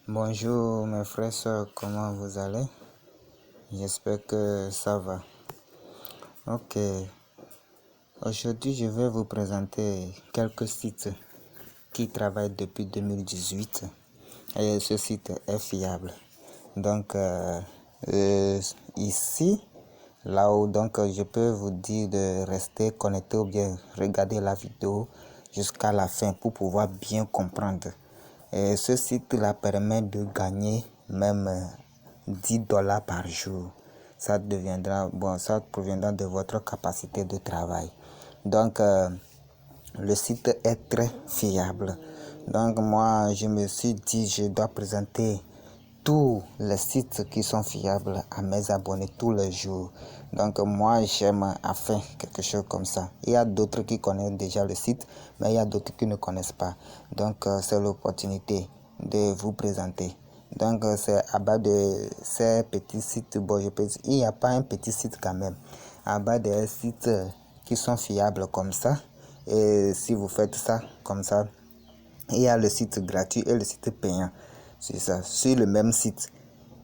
Bonjour mes frères et sœurs, comment vous allez? J'espère que ça va. Ok, aujourd'hui je vais vous présenter quelques sites qui travaillent depuis 2018 et ce site est fiable. Donc ici, là où je peux vous dire de rester connecté ou bien regarder la vidéo jusqu'à la fin pour pouvoir bien comprendre. Et ce site-là permet de gagner même $10 par jour. Ça deviendra, ça proviendra de votre capacité de travail. Donc, le site est très fiable. Donc, moi, je me suis dit, je dois présenter tous les sites qui sont fiables à mes abonnés tous les jours. Donc moi j'aime à faire quelque chose comme ça. Il y a d'autres qui connaissent déjà le site, mais il y a d'autres qui ne connaissent pas. Donc c'est l'opportunité de vous présenter. Donc c'est à bas de ces petits sites, il n'y a pas un petit site quand même. À bas des sites qui sont fiables comme ça. Et si vous faites ça comme ça, il y a le site gratuit et le site payant. C'est ça, sur le même site.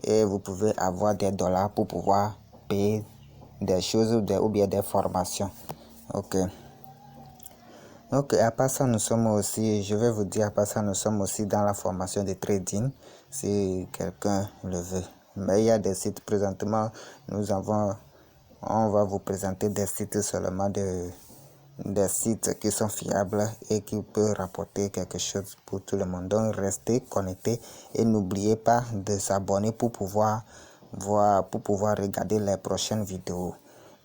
Et vous pouvez avoir des dollars pour pouvoir payer des choses ou bien des formations. Ok. Donc, à part ça, nous sommes aussi, je vais vous dire, à part ça, nous sommes aussi dans la formation de trading, si quelqu'un le veut. Mais il y a des sites présentement, on va vous présenter des sites seulement des sites qui sont fiables et qui peuvent rapporter quelque chose pour tout le monde. Donc restez connectés et n'oubliez pas de s'abonner pour pouvoir regarder les prochaines vidéos.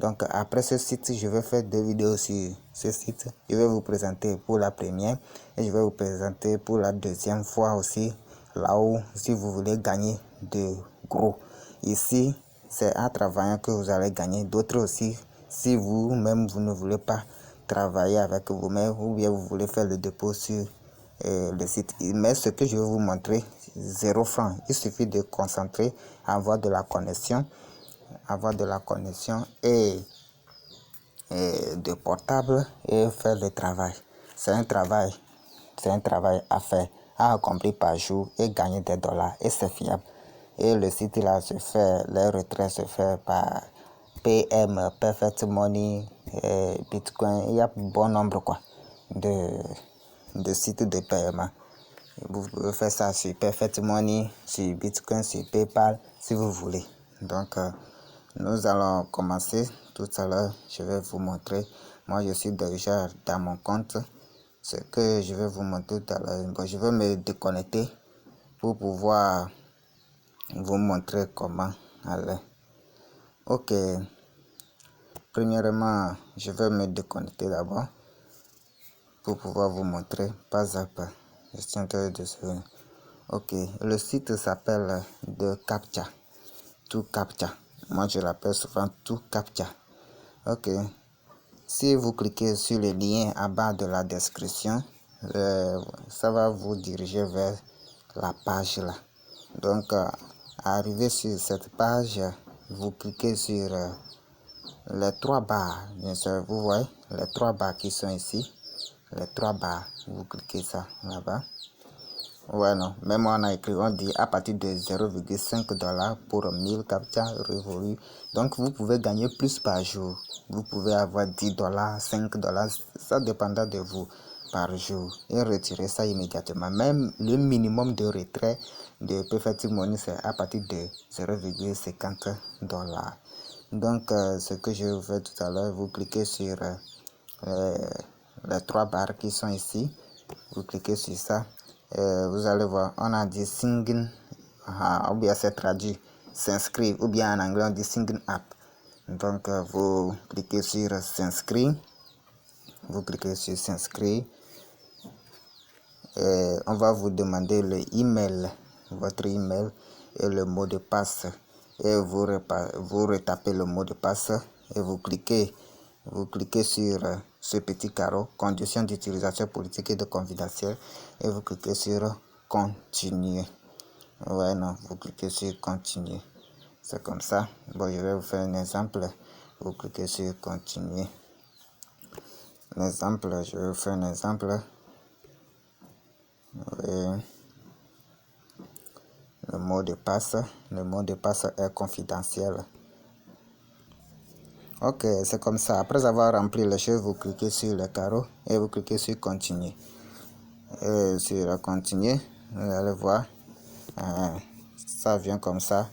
Donc après ce site, je vais faire 2 vidéos sur ce site. Je vais vous présenter pour la première et je vais vous présenter pour la deuxième fois aussi, là où si vous voulez gagner de gros. Ici, c'est en travaillant que vous allez gagner. D'autres aussi, si vous-même vous ne voulez pas travailler avec vous-même ou bien vous voulez faire le dépôt sur le site. Mais ce que je vais vous montrer, 0 francs. Il suffit de concentrer, avoir de la connexion, et de portable et faire le travail. C'est un travail à faire, à accomplir par jour et gagner des dollars et c'est fiable. Et le site là se fait, les retraits se fait par PM, Perfect Money, Bitcoin. Il y a bon nombre de sites de paiement. Vous pouvez faire ça sur Perfect Money, sur Bitcoin, sur PayPal, si vous voulez. Donc, nous allons commencer tout à l'heure. Je vais vous montrer. Moi, je suis déjà dans mon compte. Ce que je vais vous montrer tout à l'heure. Bon, je vais me déconnecter pour pouvoir vous montrer comment aller. Ok. Premièrement, je vais me déconnecter d'abord pour pouvoir vous montrer pas à pas. Je suis en train de se... Ok, le site s'appelle de Captcha. Tout Captcha. Moi, je l'appelle souvent Tout Captcha. Ok. Si vous cliquez sur le lien en bas de la description, ça va vous diriger vers la page là. Donc, arrivé sur cette page, vous cliquez sur les 3 barres. Bien sûr, vous voyez les 3 barres qui sont ici. Les 3 barres, vous cliquez ça là-bas. Ouais, non, même on a écrit, on dit à partir de 0,5 $ pour 1000 captcha révolus. Donc vous pouvez gagner plus par jour. Vous pouvez avoir 10 $, 5 $, ça dépendra de vous par jour. Et retirer ça immédiatement. Même le minimum de retrait de Perfect Money, c'est à partir de 0,50 $. Donc ce que je vais faire tout à l'heure, vous cliquez sur les 3 barres qui sont ici. Vous cliquez sur ça. Vous allez voir, on a dit sign, ou bien c'est traduit s'inscrire, ou bien en anglais on dit sign up. Donc vous cliquez sur s'inscrire, vous cliquez sur s'inscrire. On va vous demander le email, votre email et le mot de passe. Et vous retapez le mot de passe et vous cliquez sur ce petit carreau, conditions d'utilisation politique et de confidentiel, et vous cliquez sur continuer. Ouais, non, vous cliquez sur continuer. C'est comme ça. Bon, je vais vous faire un exemple. Vous cliquez sur continuer. Je vais vous faire un exemple. Oui. le mot de passe. Le mot de passe est confidentiel. Ok, c'est comme ça. Après avoir rempli les choses, vous cliquez sur le carreau et vous cliquez sur continuer. Et sur continuer, vous allez voir, ça vient comme ça.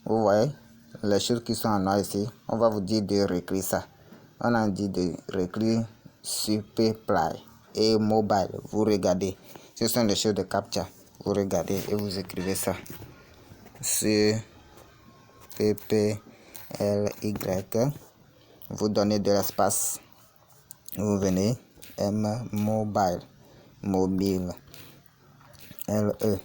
Vous voyez les choses qui sont en noir ici. On va vous dire de réécrire ça. On a dit de réécrire Superplay et mobile. Vous regardez. Ce sont les choses de captcha. Vous regardez et vous écrivez ça. Sur PPLY. Vous donnez de l'espace. Vous venez M mobile. Mobile. LE.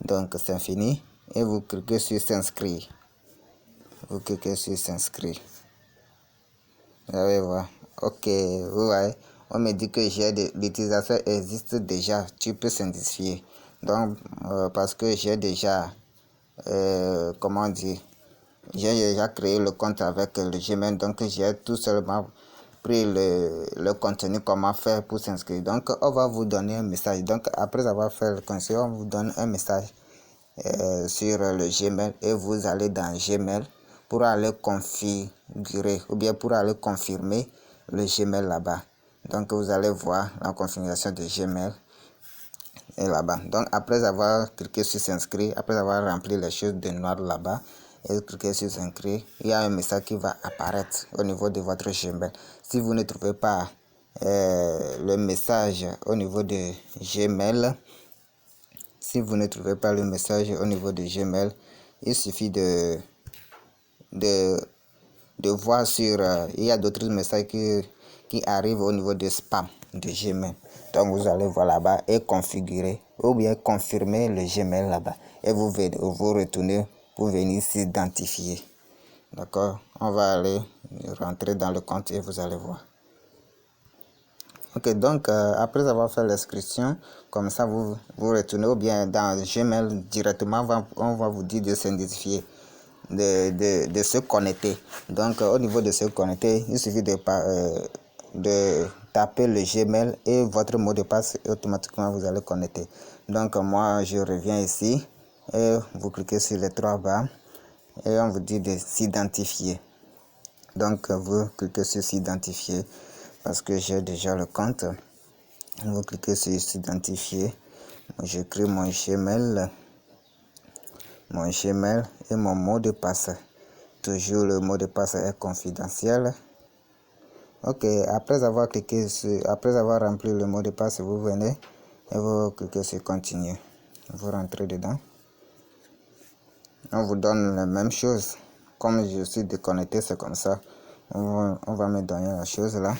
Donc c'est fini. Et vous cliquez sur s'inscrire. Vous cliquez sur s'inscrire. Vous allez voir. Ok, vous voyez. On me dit que l'utilisateur existe déjà. Tu peux s'identifier. Donc, parce que j'ai déjà, comment dire, j'ai déjà créé le compte avec le Gmail. Donc, j'ai tout seulement pris le contenu, comment faire pour s'inscrire. Donc, on va vous donner un message. Donc, après avoir fait le contenu, on vous donne un message sur le Gmail et vous allez dans Gmail pour aller configurer ou bien pour aller confirmer le Gmail là-bas. Donc vous allez voir la configuration de Gmail et là-bas. Donc après avoir cliqué sur s'inscrire, après avoir rempli les choses de noir là-bas et cliquer sur s'inscrire, il y a un message qui va apparaître au niveau de votre Gmail. Si vous ne trouvez pas le message au niveau de Gmail, si vous ne trouvez pas le message au niveau de Gmail, il suffit de voir sur... il y a d'autres messages qui arrivent au niveau de spam de Gmail. Donc vous allez voir là-bas et configurer ou bien confirmer le Gmail là-bas. Et vous retournez pour venir s'identifier. D'accord? On va aller rentrer dans le compte et vous allez voir. Ok, donc après avoir fait l'inscription, comme ça vous retournez ou bien dans Gmail directement, on va vous dire de s'identifier, de se connecter. Donc au niveau de se connecter, il suffit de taper le Gmail et votre mot de passe et automatiquement vous allez connecter. Donc moi je reviens ici et vous cliquez sur les trois barres et on vous dit de s'identifier. Donc vous cliquez sur s'identifier parce que j'ai déjà le compte. Vous cliquez sur s'identifier. J'écris mon Gmail et mon mot de passe. Toujours le mot de passe est confidentiel. Ok, après avoir rempli le mot de passe, vous venez et vous cliquez sur continuer. Vous rentrez dedans. On vous donne la même chose. Comme je suis déconnecté, c'est comme ça. On va me donner la chose là.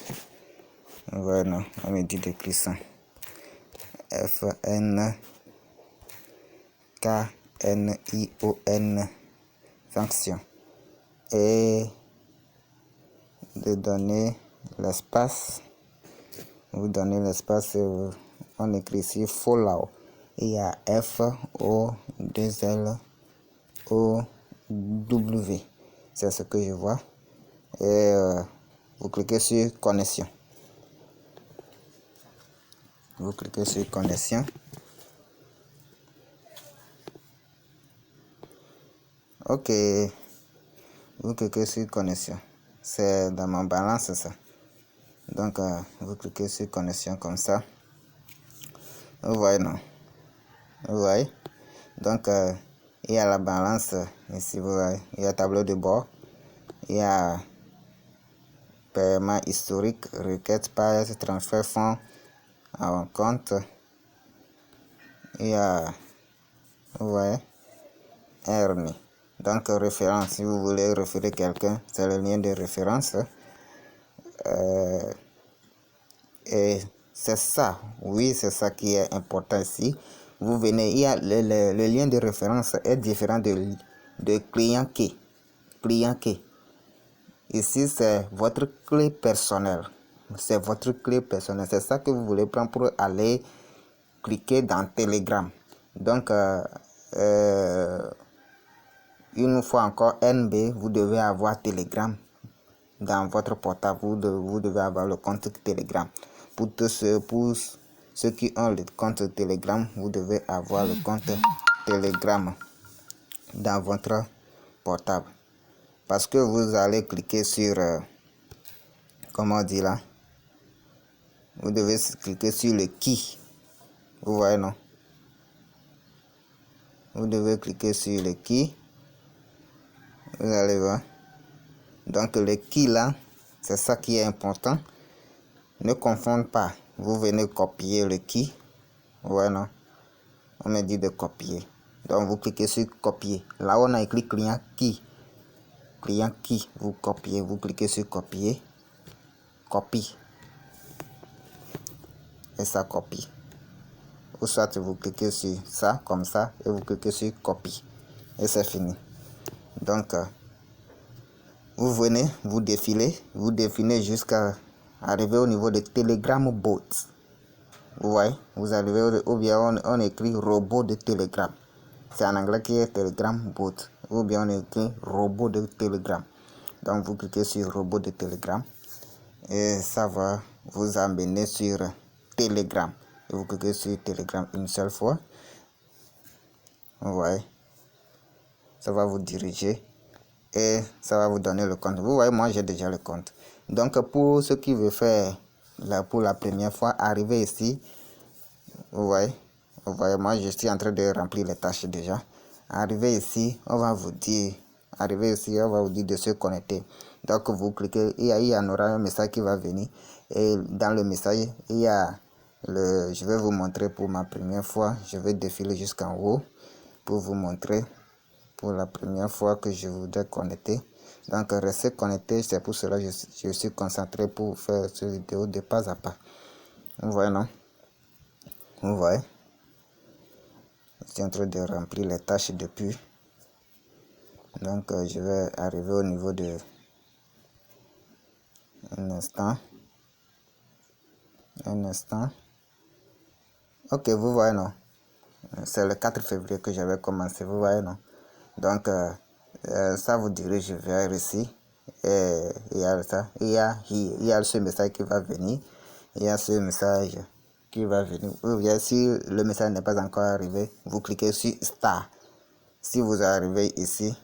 Voilà, on me dit d'écrire ça. FNKNION fonction. Et de donner l'espace. Vous donnez l'espace, on écrit ici follow. Il y a FOLLOW. C'est ce que je vois. Et vous cliquez sur connexion. Vous cliquez sur connexion. Ok. Vous cliquez sur connexion. C'est dans ma balance ça. Donc vous cliquez sur connexion comme ça. Vous voyez non? Vous voyez? Donc il y a la balance ici, vous voyez. Il y a tableau de bord. Il y a paiement historique, requête, page, transfert fonds en compte. Il y a, vous voyez, RMI. Donc référence, si vous voulez référer quelqu'un, c'est le lien de référence. Et c'est ça, oui, c'est ça qui est important ici. Vous venez, il y a le lien de référence est différent de client key. Client key. Ici, c'est votre clé personnelle. C'est votre clé personnelle. C'est ça que vous voulez prendre pour aller cliquer dans Telegram. Donc, une fois encore, NB, vous devez avoir Telegram dans votre portable. Vous devez avoir le compte Telegram pour ceux qui ont le compte Telegram, vous devez avoir le compte Telegram dans votre portable. Parce que vous allez cliquer sur, comment on dit là, vous devez cliquer sur le qui. Vous voyez, non? Vous devez cliquer sur le qui. Vous allez voir. Donc le qui là, c'est ça qui est important. Ne confondez pas. Vous venez copier le qui. Vous voyez, non? On me dit de copier. Donc vous cliquez sur copier. Là on a écrit client qui. Client qui. Vous copiez. Vous cliquez sur copier. Copie. Et ça copie. Ou soit vous cliquez sur ça comme ça et vous cliquez sur copie. Et c'est fini. Donc vous venez, vous défilez jusqu'à arriver au niveau de Telegram Bot. Vous voyez, vous arrivez ou bien on écrit robot de Telegram. C'est en anglais qui est Telegram Bot. Ou bien on écrit robot de Telegram. Donc vous cliquez sur robot de Telegram et ça va vous amener sur Telegram. Et vous cliquez sur Telegram une seule fois. Vous voyez, ça va vous diriger et ça va vous donner le compte. Vous voyez, moi j'ai déjà le compte. Donc pour ceux qui veulent faire pour la première fois, arriver ici, vous voyez, moi je suis en train de remplir les tâches déjà. Arriver ici, on va vous dire, de se connecter. Donc vous cliquez, il y en aura un message qui va venir et dans le message il y a je vais vous montrer pour ma première fois. Je vais défiler jusqu'en haut pour vous montrer pour la première fois que je voudrais connecter. Donc restez connecté, c'est pour cela que je suis concentré pour faire cette vidéo de pas à pas. Vous voyez, non? Vous voyez, je suis en train de remplir les tâches depuis. Donc je vais arriver au niveau de un instant. Ok, vous voyez, non? C'est le 4 février que j'avais commencé, vous voyez, non? Donc ça vous dirige vers ici. Et il y a ça, il y a ce message qui va venir. Il y a ce message qui va venir. Ou bien si le message n'est pas encore arrivé, vous cliquez sur Star. Si vous arrivez ici,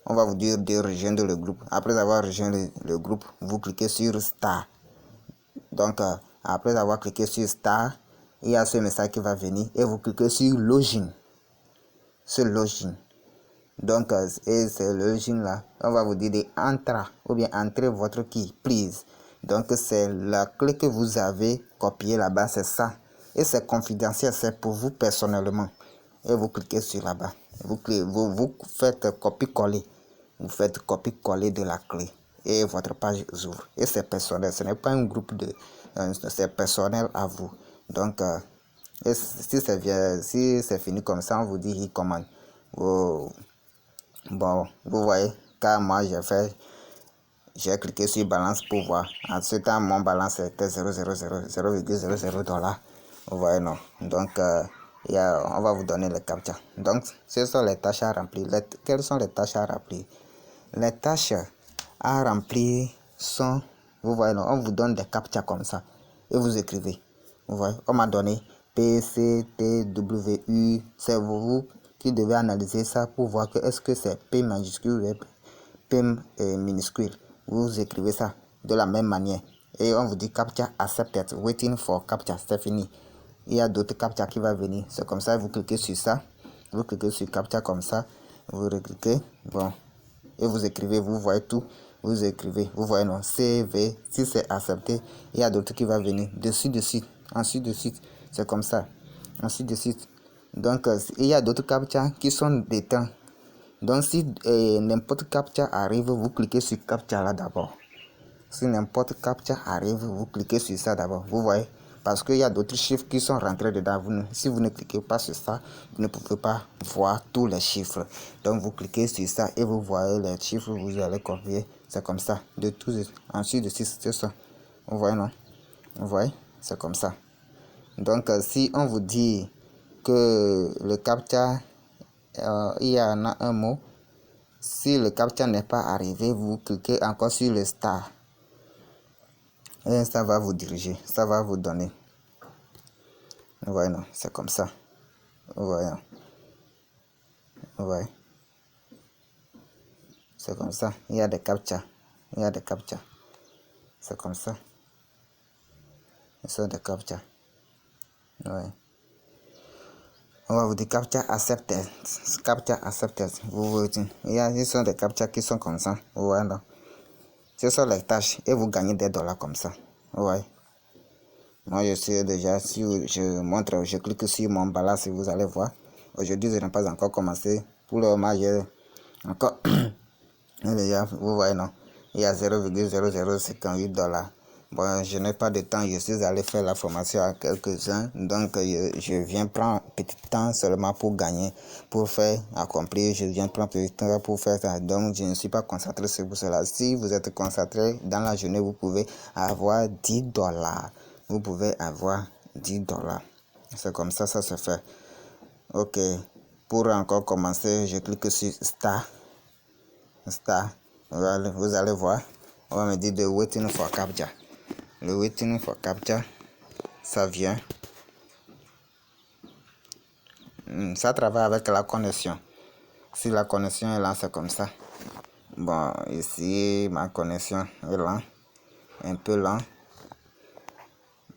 on va vous dire de rejoindre le groupe. Après avoir rejoint le groupe, vous cliquez sur Star. Donc après avoir cliqué sur Star, il y a ce message qui va venir et vous cliquez sur Login. Ce Login. Donc et c'est le login là, on va vous dire d'entrer ou bien entrer votre key, please. Donc c'est la clé que vous avez copiée là-bas, c'est ça. Et c'est confidentiel, c'est pour vous personnellement. Et vous cliquez sur là-bas. Vous faites copier-coller. Vous faites copier-coller de la clé. Et votre page s'ouvre. Et c'est personnel, ce n'est pas un groupe de... c'est personnel à vous. Donc, et si c'est fini comme ça, on vous dit il commande. Bon, vous voyez, car moi j'ai cliqué sur balance pour voir. En ce temps, mon balance était 0,00 $. Vous voyez, non? Donc, on va vous donner le captcha. Donc, ce sont les tâches à remplir. Quelles sont les tâches à remplir? Les tâches à remplir sont, vous voyez, non? On vous donne des captcha comme ça. Et vous écrivez. Vous voyez, on m'a donné P, C, T, W, U. C'est vous qui devez analyser ça pour voir que est-ce que c'est P majuscule ou P minuscule. Vous écrivez ça de la même manière. Et on vous dit captcha accepted, waiting for captcha, c'est fini. Il y a d'autres captcha qui va venir. C'est comme ça, vous cliquez sur ça. Vous cliquez sur captcha comme ça. Vous recliquez. Bon. Et vous écrivez, vous voyez tout. Vous écrivez, vous voyez non, CV, si c'est accepté, il y a d'autres qui va venir. Dessus de suite, ensuite de suite. C'est comme ça. Ensuite de suite. Donc, il y a d'autres captcha qui sont des temps. Donc, si n'importe captcha arrive, vous cliquez sur captcha là d'abord. Si n'importe captcha arrive, vous cliquez sur ça d'abord. Vous voyez, parce qu'il y a d'autres chiffres qui sont rentrés dedans. Si vous ne cliquez pas sur ça, vous ne pouvez pas voir tous les chiffres. Donc, vous cliquez sur ça et vous voyez les chiffres, vous allez copier. C'est comme ça. De tout, ensuite de suite, c'est ça. Vous voyez, non? Vous voyez, c'est comme ça. Donc, si on vous dit que le captcha, il y en a un mot. Si le captcha n'est pas arrivé, vous cliquez encore sur le star. Et ça va vous diriger, ça va vous donner. Voilà, c'est comme ça. Voilà. Ouais. C'est comme ça. Il y a des captcha. Il y a des captcha. C'est comme ça. Ce sont des captcha. Ouais. On va vous dire captcha accepted. Captcha accepted. Vous voyez. Ils sont des captcha qui sont comme ça. Voilà. Ce sont les tâches. Et vous gagnez des dollars comme ça. Ouais. Moi, je suis déjà, si je montre, je clique sur mon balance, vous allez voir. Aujourd'hui, je n'ai pas encore commencé. Pour le moment, j'ai encore. Déjà, vous voyez, non? Il y a 0,0058 $. Bon, je n'ai pas de temps, je suis allé faire la formation à quelques-uns. Donc, je viens prendre un petit temps seulement pour gagner, pour faire accomplir. Je viens prendre un petit temps pour faire ça. Donc, je ne suis pas concentré sur cela. Si vous êtes concentré dans la journée, vous pouvez avoir 10 $. Vous pouvez avoir 10 $. C'est comme ça se fait. Ok. Pour encore commencer, je clique sur Start. Vous allez voir. On va me dire de waiting for captcha. Le waiting for captcha, ça vient. Ça travaille avec la connexion. Si la connexion est là, c'est comme ça. Bon, ici, ma connexion est là. Un peu lent.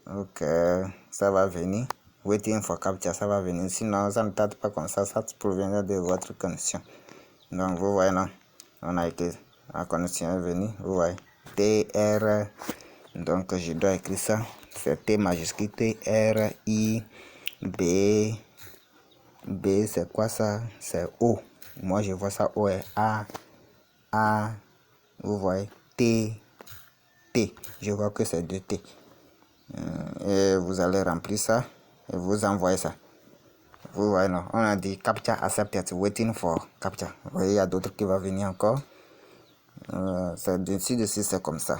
Ok, ça va venir. Waiting for captcha, ça va venir. Sinon, ça ne tarde pas comme ça. Ça provient de votre connexion. Donc, vous voyez, non? On a été. La connexion est venue. Vous voyez. TR. Donc, je dois écrire ça. C'est T majuscule, T, R, I, B. B, c'est quoi ça? C'est O. Moi, je vois ça O est A. A. Vous voyez. T. T. Je vois que c'est 2 T. Et vous allez remplir ça. Et vous envoyez ça. Vous voyez, non? On a dit captcha accepted. Waiting for captcha. Vous voyez, il y a d'autres qui vont venir encore. C'est dessus, c'est comme ça.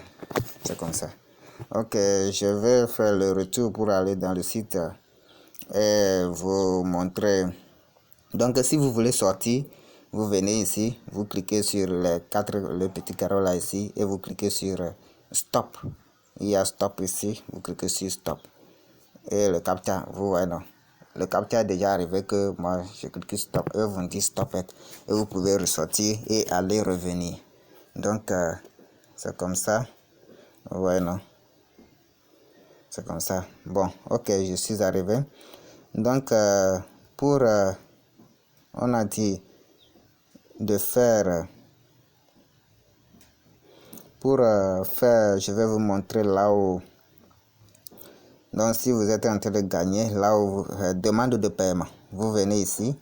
C'est comme ça. Ok, je vais faire le retour pour aller dans le site et vous montrer. Donc, si vous voulez sortir, vous venez ici, vous cliquez sur le petit carreau là ici et vous cliquez sur stop. Il y a stop ici, vous cliquez sur stop. Et le captcha, vous voyez, non? Le captcha est déjà arrivé que moi je clique sur stop et vous me dites stop it. Et vous pouvez ressortir et aller revenir. Donc, c'est comme ça. Ouais, non? C'est comme ça. Bon, ok, je suis arrivé. Donc, on a dit de faire, je vais vous montrer là où, donc si vous êtes en train de gagner, là où, demande de paiement, vous venez ici,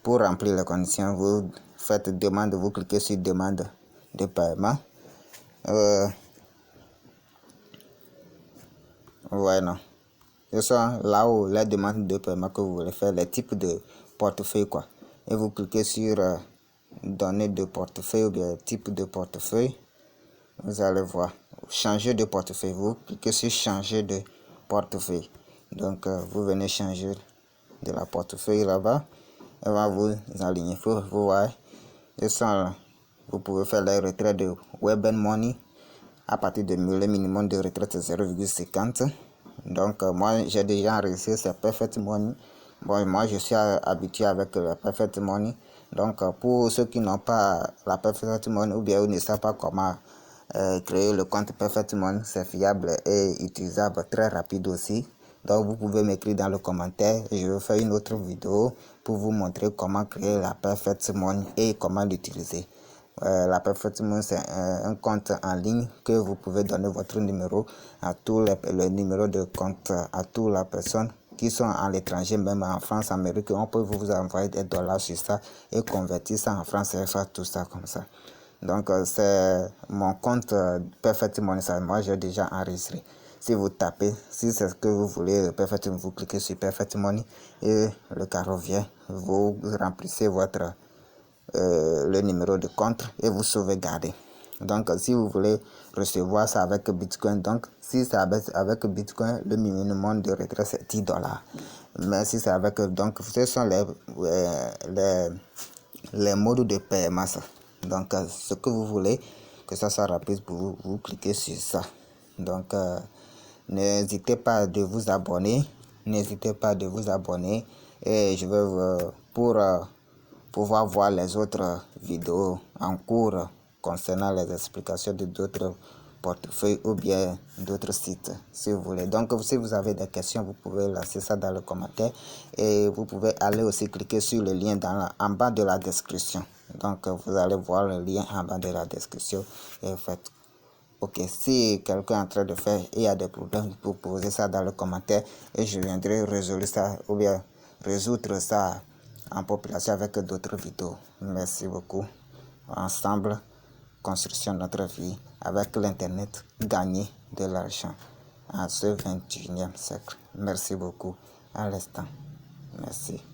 pour remplir les conditions, vous faites demande, vous cliquez sur demande de paiement. Ouais, non. Ce sont là où les demandes de paiement que vous voulez faire, les types de portefeuille, quoi. Et vous cliquez sur données de portefeuille ou bien type de portefeuille. Vous allez voir. Changer de portefeuille. Vous cliquez sur changer de portefeuille. Donc, vous venez changer de la portefeuille là-bas. Et va vous aligner. Vous voyez. Vous pouvez faire les retraits de Web Money. À partir de le minimum de retraite 0,50. Donc moi j'ai déjà enregistré c'est Perfect Money. Bon, moi je suis habitué avec la Perfect Money. Donc pour ceux qui n'ont pas la Perfect Money ou bien ne savent pas comment créer le compte Perfect Money, c'est fiable et utilisable, très rapide aussi. Donc vous pouvez m'écrire dans le commentaire et je vais faire une autre vidéo pour vous montrer comment créer la Perfect Money et comment l'utiliser. La Perfect Money, c'est un compte en ligne que vous pouvez donner votre numéro à tous les numéros de compte à toutes les personnes qui sont à l'étranger, même en France, Amérique. On peut vous envoyer des dollars sur ça et convertir ça en France et faire tout ça comme ça. Donc, c'est mon compte Perfect Money. Ça, moi, j'ai déjà enregistré. Si vous tapez, si c'est ce que vous voulez, Perfect Money, vous cliquez sur Perfect Money et le carreau vient. Vous remplissez votre le numéro de compte et vous sauvegardez. Donc si vous voulez recevoir ça avec Bitcoin, donc si c'est avec Bitcoin, le minimum de retrait c'est 10 $. Mais si c'est avec, donc ce sont les modes de paiement. Donc ce que vous voulez que ça soit rapide pour vous, vous cliquez sur ça. Donc n'hésitez pas de vous abonner n'hésitez pas de vous abonner et je vais pour pouvoir voir les autres vidéos en cours concernant les explications de d'autres portefeuilles ou bien d'autres sites si vous voulez. Donc si vous avez des questions, vous pouvez laisser ça dans le commentaire et vous pouvez aller aussi cliquer sur le lien en bas de la description. Donc vous allez voir le lien en bas de la description et faites ok. Si quelqu'un est en train de faire et il y a des problèmes, vous poser ça dans le commentaire et je viendrai résoudre ça ou bien résoudre ça en population avec d'autres vidéos. Merci beaucoup. Ensemble, construction de notre vie avec l'internet, gagner de l'argent en ce 21e siècle. Merci beaucoup. À l'instant. Merci.